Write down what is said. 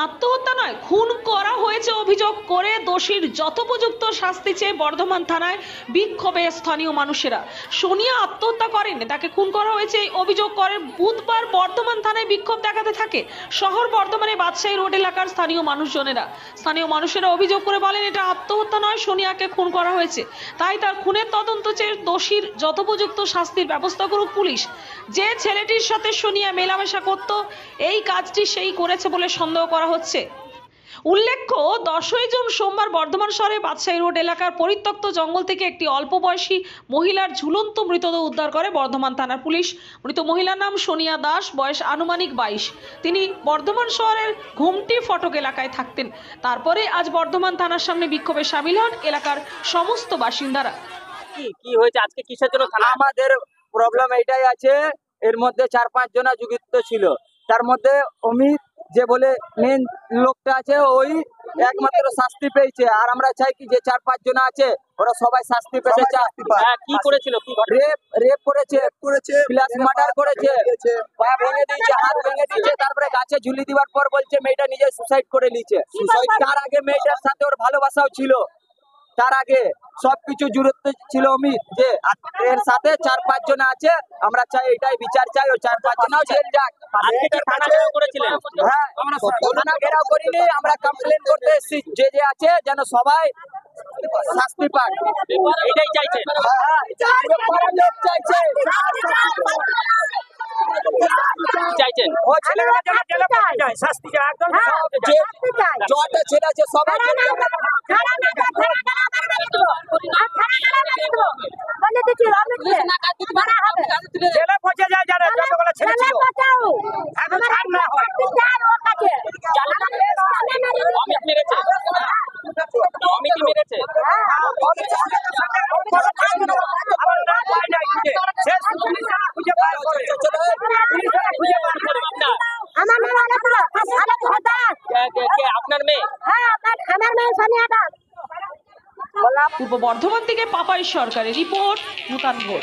আত্মহত্যা নয়, খুন করা হয়েছে অভিযোগ করে দোষীর যথোপযুক্ত শাস্তি চেয়ে বর্ধমান থানায় বিক্ষোভে স্থানীয় মানুষেরা। সোনিয়া আত্মহত্যা করেন, তাকে খুন করা হয়েছে এই অভিযোগ করে বুধবার বর্ধমান থানায় বিক্ষোভ দেখাতে থাকে শহর বর্ধমানের বাদশাহী রোড এলাকার স্থানীয় মানুষেরা অভিযোগ করে বলেন এটা আত্মহত্যা নয়, সোনিয়াকে খুন করা হয়েছে, তাই তার খুনের তদন্ত চেয়ে দোষীর যথোপযুক্ত শাস্তির ব্যবস্থা করুক পুলিশ। যে ছেলেটির সাথে সোনিয়া মেলামেশা করত এই কাজটি সেই করেছে বলে সন্দেহ করা হচ্ছে। উল্লেখ্য, 10ই জুন সোমবার বর্ধমান শহরের বাদশাহী রোড এলাকার পরিত্যক্ত জঙ্গল থেকে একটি অল্প বয়সী মহিলার ঝুলন্ত মৃতদেহ উদ্ধার করে বর্ধমান থানার পুলিশ। মৃত মহিলার নাম সোনিয়া দাস, বয়স আনুমানিক 22। তিনি বর্ধমান শহরের ঘুমটি ফটক এলাকায় থাকতেন। তারপরে আজ বর্ধমান থানার সামনে বিক্ষোভে সামিল হন এলাকার সমস্ত বাসিন্দারা। কি হয়েছে আজকে, কিসের জন্য থানা? আমাদের প্রবলেম এইটাই আছে, এর মধ্যে 4-5 জনা যুক্ত ছিল, তার মধ্যে অমিত যে বলে মেন লোকটা আছে ওই একমাত্র শাস্তি পেয়েছে। আর আমরা চাই কি যে 4-5 জনা আছে ওরা সবাই শাস্তি পেতে চায়। কি করেছিল, কি রেপ করেছে প্লাস মার্ডার করেছে, পা ভেঙে দিয়েছে, হাত ভেঙে দিয়েছে, তারপরে গাছে ঝুলি দেওয়ার পর বলছে মেয়েটা নিজে সুসাইড করে নিয়েছে। তার আগে মেয়েটার সাথে ওর ভালোবাসাও ছিল, তার আগে সবকিছু জুড়তে ছিল অমিত যে এর সাথে 4-5 জন আছে। আমরা চাই এটাই বিচার চাই, ও 4-5 জনও জেল যাক। আজকে কি থানা ঘেরাও করেছিলেন? হ্যাঁ, আমরা থানা ঘেরাও করিনি, আমরা কমপ্লেন করতে এসেছি যে আছে যেন সবাই শাস্তি পায়, এটাই চাইছেন? চাইছেন ও ছেলেরা যেন জেলে পড়ে যায়, শাস্তি চাই একদম। যত ছেলে আছে সবাই জেলে পচে যায়, যারা যতগুলো ছেলে ছিল এখন ছাড় না হয়। অমিত মেরেছে? অমিতই মেরেছে? আমার না পায় নাই খুঁজে, শেষ পুলিশরা খুঁজে বার করেছে, পুলিশরা খুঁজে বার করে। আপনার আমার মেয়ে আপনার মেয়ে? হ্যাঁ, আমার মেয়ে সোনিয়া দাস। পূর্ব বর্ধমান থেকে পাপাই সরকারের রিপোর্ট, নূতন ভোর।